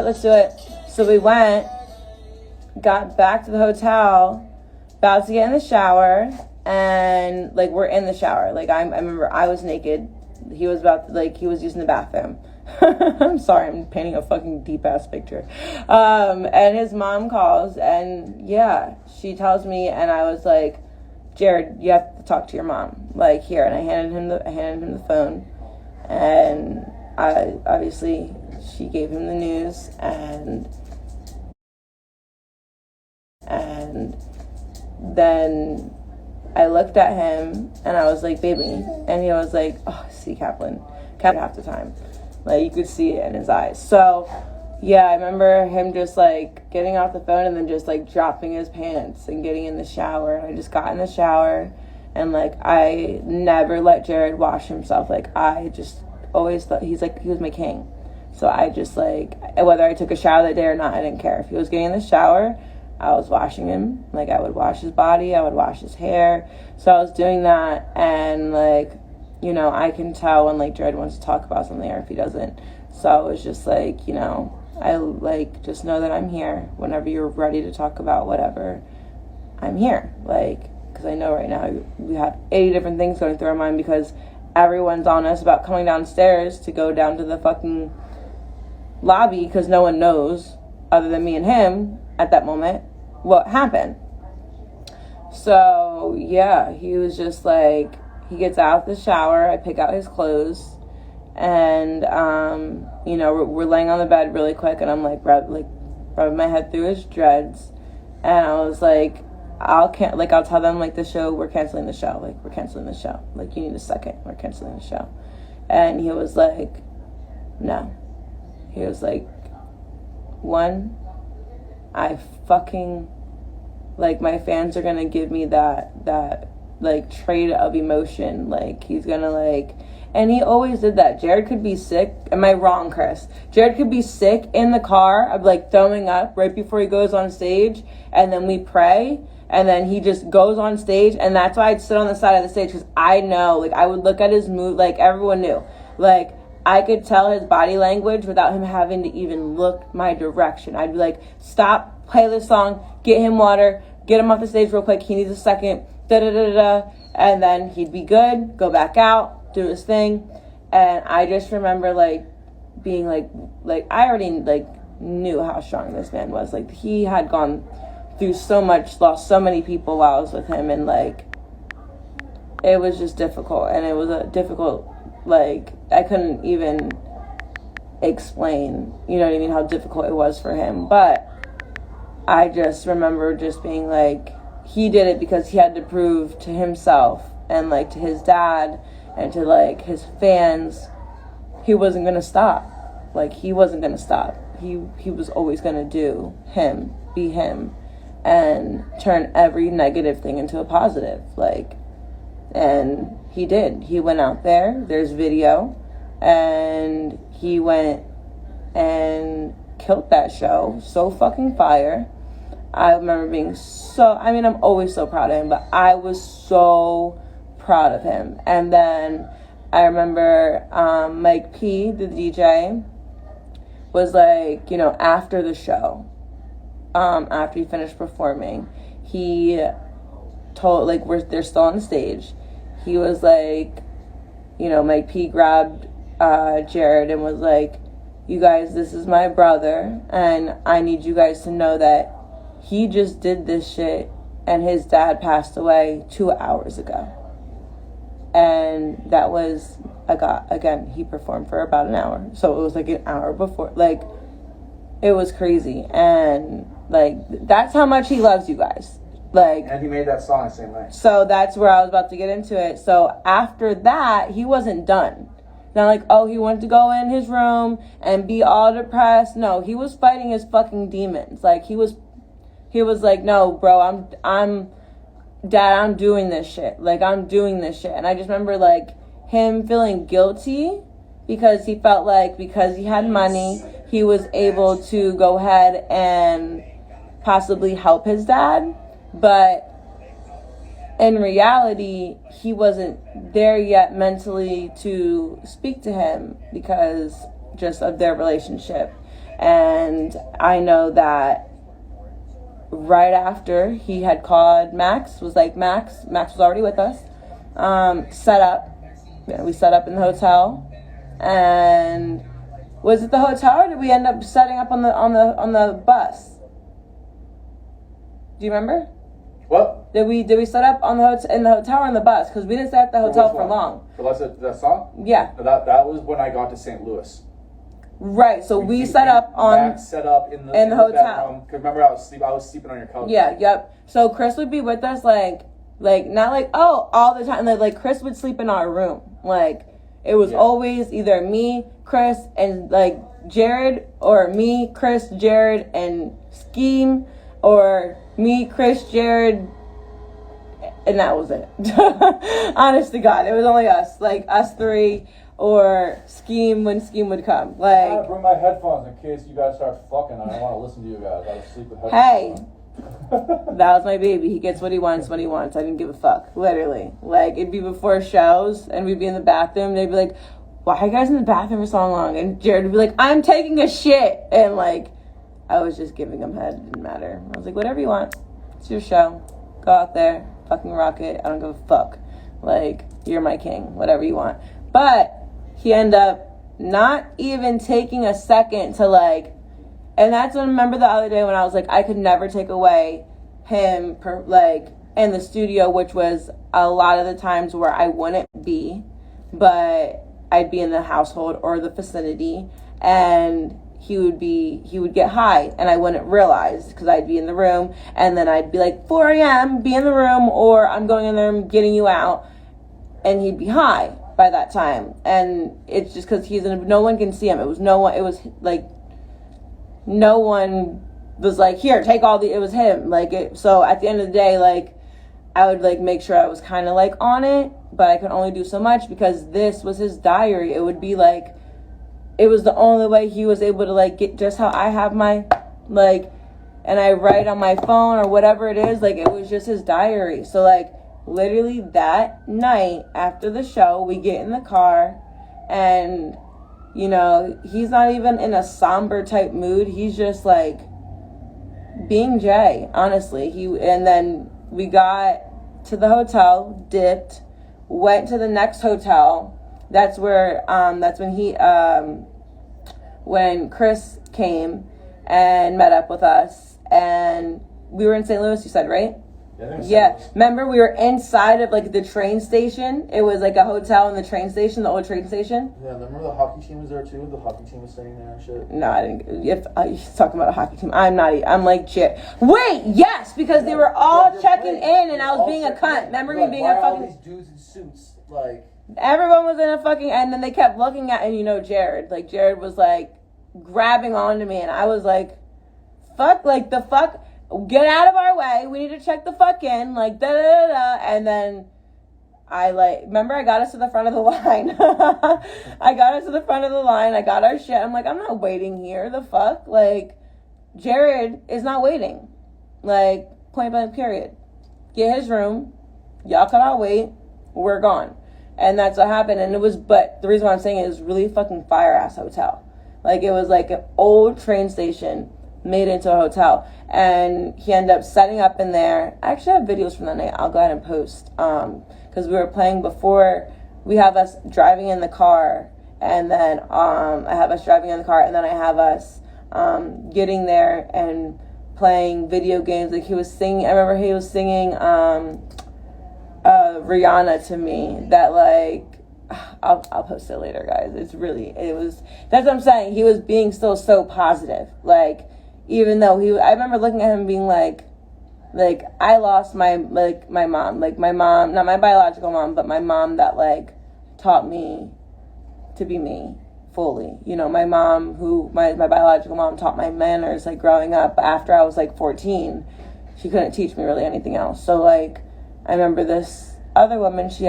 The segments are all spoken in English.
let's do it. So we went, got back to the hotel, about to get in the shower, and like we're in the shower. Like I remember I was naked. He was he was using the bathroom. I'm sorry, I'm painting a fucking deep ass picture. And his mom calls, and yeah, she tells me, and I was like, Jared, you have to talk to your mom. Like, here. And I handed him the phone, and obviously she gave him the news, and then I looked at him and I was like, baby, and he was like, oh, see, Kaplan half the time, like you could see it in his eyes. So yeah, I remember him just like getting off the phone and then just like dropping his pants and getting in the shower. And I just got in the shower, and like I never let Jared wash himself. Like I just always thought he was my king. So I just like, whether I took a shower that day or not, I didn't care. If he was getting in the shower, I was washing him. Like I would wash his body, I would wash his hair. So I was doing that, and like, you know, I can tell when like Jared wants to talk about something or if he doesn't. So I was just like, you know, I like just know that I'm here whenever you're ready to talk about whatever. I'm here, like, because I know right now we have 80 different things going through our mind because everyone's on us about coming downstairs to go down to the fucking lobby because no one knows other than me and him at that moment what happened. So yeah, he was just like, he gets out of the shower, I pick out his clothes, and you know, we're laying on the bed really quick, and I'm like rubbing my head through his dreads, and I was like, I'll tell them like we're canceling the show, like you need a second, we're canceling the show. And he was like, no. He was like, one, I fucking, like, my fans are gonna give me that like trade of emotion. Like he's gonna like, and he always did that. Jared could be sick. Am I wrong, Chris? Jared could be sick in the car of like throwing up right before he goes on stage, and then we pray, and then he just goes on stage. And that's why I'd sit on the side of the stage, because I know, like, I would look at his mood, like everyone knew, like I could tell his body language without him having to even look my direction. I'd be like, stop, play this song, get him water, get him off the stage real quick, he needs a second, da-da-da-da-da. And then he'd be good, go back out, do his thing. And I just remember like being like I already like knew how strong this man was. Like he had gone through so much, lost so many people while I was with him, and like it was just difficult. And it was a difficult, like I couldn't even explain, you know what I mean, how difficult it was for him. But I just remember just being like, he did it because he had to prove to himself and like to his dad and to like his fans he wasn't gonna stop. Like he wasn't gonna stop. He was always gonna do him, be him, and turn every negative thing into a positive. Like, and he did. He went out there, there's video, and he went and killed that show. So fucking fire. I remember being I'm always so proud of him, but I was so proud of him. And then I remember Mike P, the DJ, was like, you know, after the show, after he finished performing, he told, like, they're still on stage. He was like, you know, Mike P grabbed Jared and was like, you guys, this is my brother, and I need you guys to know that he just did this shit, and his dad passed away 2 hours ago. And that was, he performed for about an hour. So it was like an hour before. Like, it was crazy. And, like, that's how much he loves you guys. Like, and he made that song the same way. So that's where I was about to get into it. So after that, he wasn't done. Not like, oh, he wanted to go in his room and be all depressed. No, he was fighting his fucking demons. Like, he was like, no, bro, Dad, I'm doing this shit. Like, I'm doing this shit. And I just remember, like, him feeling guilty because he felt like because he had money, he was able to go ahead and possibly help his dad. But in reality, he wasn't there yet mentally to speak to him because just of their relationship. And I know that right after he had called Max was already with us, set up. We set up in the hotel. And was it the hotel, or did we end up setting up on the bus? Do you remember? What? Did we set up in the hotel or on the bus? Because we didn't stay at the hotel for long. For that song? Yeah. That was when I got to St. Louis. Right. So we set up on. Max set up in the hotel. Because remember, I was sleeping on your couch. Yeah. Yep. So Chris would be with us, like not like all the time. Like Chris would sleep in our room. Like it was always either me, Chris, and like Jared, or me, Chris, Jared, and Scheme, or me, Chris, Jared, and that was it. Honest to God, it was only us, like us three, or Scheme when Scheme would come. Like, I gotta bring my headphones in case you guys start fucking. I don't want to listen to you guys. I gotta sleep with headphones. Hey, that was my baby. He gets what he wants when he wants. I didn't give a fuck, literally. Like, it'd be before shows, and we'd be in the bathroom, and they'd be like, "Why are you guys in the bathroom for so long?" And Jared would be like, "I'm taking a shit," and like, I was just giving him head. It didn't matter. I was like, whatever you want. It's your show. Go out there. Fucking rock it. I don't give a fuck. Like, you're my king. Whatever you want. But he ended up not even taking a second to like, and that's when I remember the other day when I was like, I could never take away him in the studio, which was a lot of the times where I wouldn't be, but I'd be in the household or the vicinity, and he would get high, and I wouldn't realize because I'd be in the room, and then I'd be like, 4 a.m., be in the room, or I'm going in there and getting you out, and he'd be high by that time. And it's just because no one can see him. It was like, no one was like, here, take all it was him. So at the end of the day, like, I would like make sure I was kind of like on it, but I could only do so much because this was his diary. It would be like, it was the only way he was able to like get just how I have my and I write on my phone or whatever it is. Like, it was just his diary. So like literally that night after the show, we get in the car, and you know, he's not even in a somber type mood. He's just like being Jay, honestly. And then we got to the hotel, dipped, went to the next hotel. That's where, that's when when Chris came and met up with us, and we were in St. Louis, you said, right? Yeah. Remember, we were inside of like the train station. It was like a hotel in the train station, the old train station. Yeah, remember the hockey team was there too? The hockey team was staying there and shit. No, I didn't. If he's talking about a hockey team, I'm not. I'm like, shit. Wait, yes, because they were all checking in, and I was being a cunt. Remember me being a fucking. All these dudes in suits, like. Everyone was in a fucking, and then they kept looking at, and you know, Jared was like grabbing onto me, and I was like, fuck, like the fuck. Get out of our way. We need to check the fuck in. Like, da da da da. And then I remember I got us to the front of the line. I got us to the front of the line. I got our shit. I'm like, I'm not waiting here. The fuck? Like, Jared is not waiting. Like, point blank, period. Get his room. Y'all can all wait. We're gone. And that's what happened. And but the reason why I'm saying it was really fucking fire ass hotel. Like, it was like an old train station made into a hotel, and he ended up setting up in there. I actually have videos from that night. I'll go ahead and post, because we were playing before. We have us driving in the car, and then I have us driving in the car, and then I have us getting there and playing video games. Like, he was singing, I remember he was singing Rihanna to me, that like, I'll post it later, guys. That's what I'm saying. He was being still so positive, like, even though I remember looking at him being like I lost my mom, like my mom, not my biological mom, but my mom that like taught me to be me fully. You know, my mom, my biological mom taught my manners like growing up. After I was like 14, she couldn't teach me really anything else. So like, I remember this other woman, she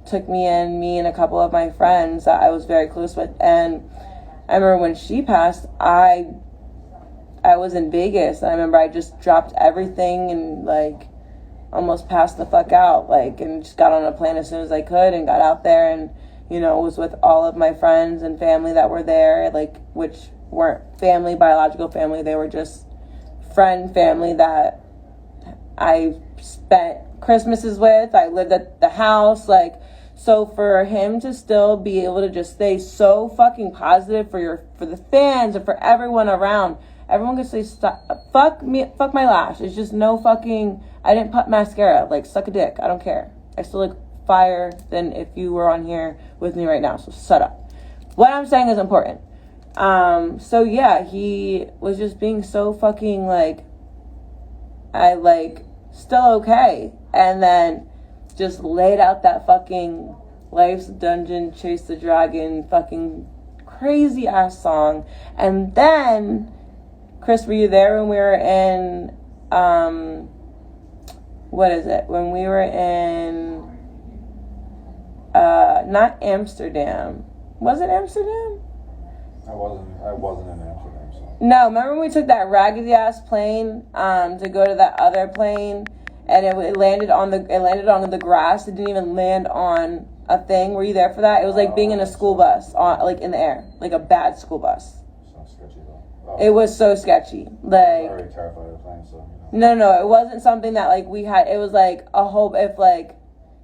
took me and a couple of my friends that I was very close with, and I remember when she passed, I was in Vegas, and I remember I just dropped everything and like almost passed the fuck out, like, and just got on a plane as soon as I could and got out there, and you know, was with all of my friends and family that were there, like, which weren't family, biological family. They were just friend family that I spent Christmases with. I lived at the house, like, so for him to still be able to just stay so fucking positive for the fans and for everyone around. Everyone can say, stop, fuck my lash. It's just no fucking, I didn't put mascara. Like, suck a dick. I don't care. I still look fire than if you were on here with me right now. So shut up. What I'm saying is important. So yeah, he was just being so fucking like, still okay. And then just laid out that fucking Life's Dungeon, Chase the Dragon, fucking crazy ass song. And then, Chris, were you there when we were in, when we were in, not Amsterdam. Was it Amsterdam? I wasn't in Amsterdam, so. No, remember when we took that raggedy ass plane, to go to that other plane, and it landed on the grass. It didn't even land on a thing. Were you there for that? It was like being in a school bus, like in the air, like a bad school bus. Sounds sketchy though. It was so sketchy. Like, I'm already terrified of planes, so you know. No, it wasn't something that like we had. It was like a whole, if like,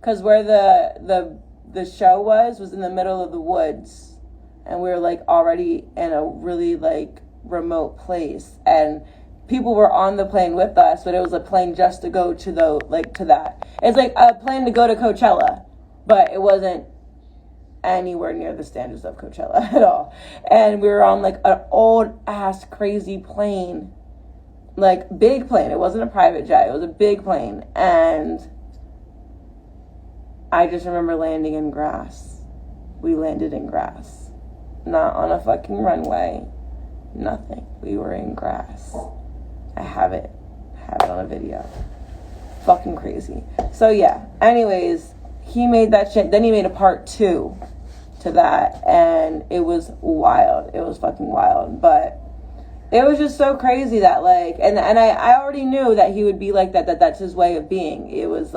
cause where the show was in the middle of the woods, and we were like already in a really like remote place, and people were on the plane with us, but it was a plane just to go to that. It's like a plane to go to Coachella, but it wasn't anywhere near the standards of Coachella at all. And we were on like an old ass crazy plane, like big plane. It wasn't a private jet. It was a big plane. And I just remember landing in grass. We landed in grass, not on a fucking runway, nothing. We were in grass. I have it on a video. Fucking crazy. So yeah, anyways, he made that shit. Then he made a part 2 to that, and it was wild. It was fucking wild. But it was just so crazy that like, and I already knew that he would be like that. That's his way of being. It was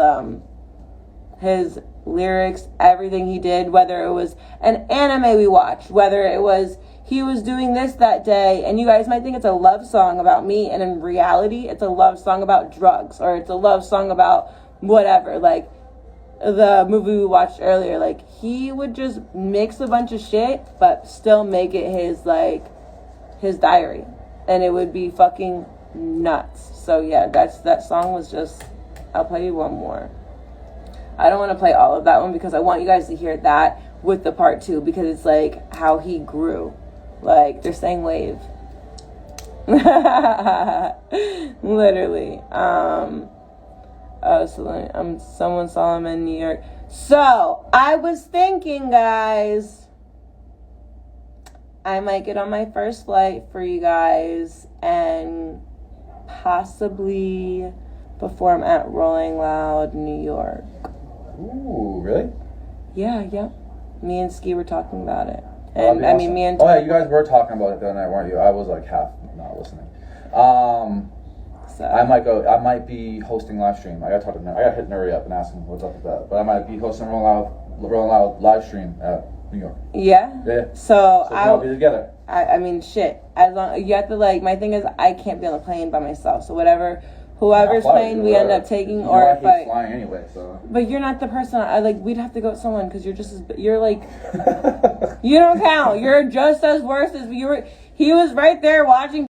his lyrics, everything he did, whether it was an anime we watched, whether it was he was doing this that day, and you guys might think it's a love song about me, and in reality, it's a love song about drugs, or it's a love song about whatever, like the movie we watched earlier. Like, he would just mix a bunch of shit, but still make it his diary, and it would be fucking nuts. So yeah, that song was just, I'll play you one more. I don't want to play all of that one because I want you guys to hear that with the part 2, because it's like how he grew. Like, they're saying wave. Literally. Someone saw him in New York. So, I was thinking, guys, I might get on my first flight for you guys and possibly perform at Rolling Loud, New York. Ooh, really? Yeah. Me and Ski were talking about it. And I mean, me and... Oh, yeah, you guys were talking about it the other night, weren't you? I was like half not listening. So I might be hosting live stream. I gotta hit Nuri up and ask him what's up with that. But I might be hosting Rolling Loud live stream at New York. Yeah? Yeah. So I'll be together. I mean, shit. As long, you have to, like, my thing is, I can't be on the plane by myself. So whoever's plane we end up taking, or if I hate flying anyway, so. But you're not the person. We'd have to go with someone, because you're like, you don't count. You're just as worse as you were. He was right there watching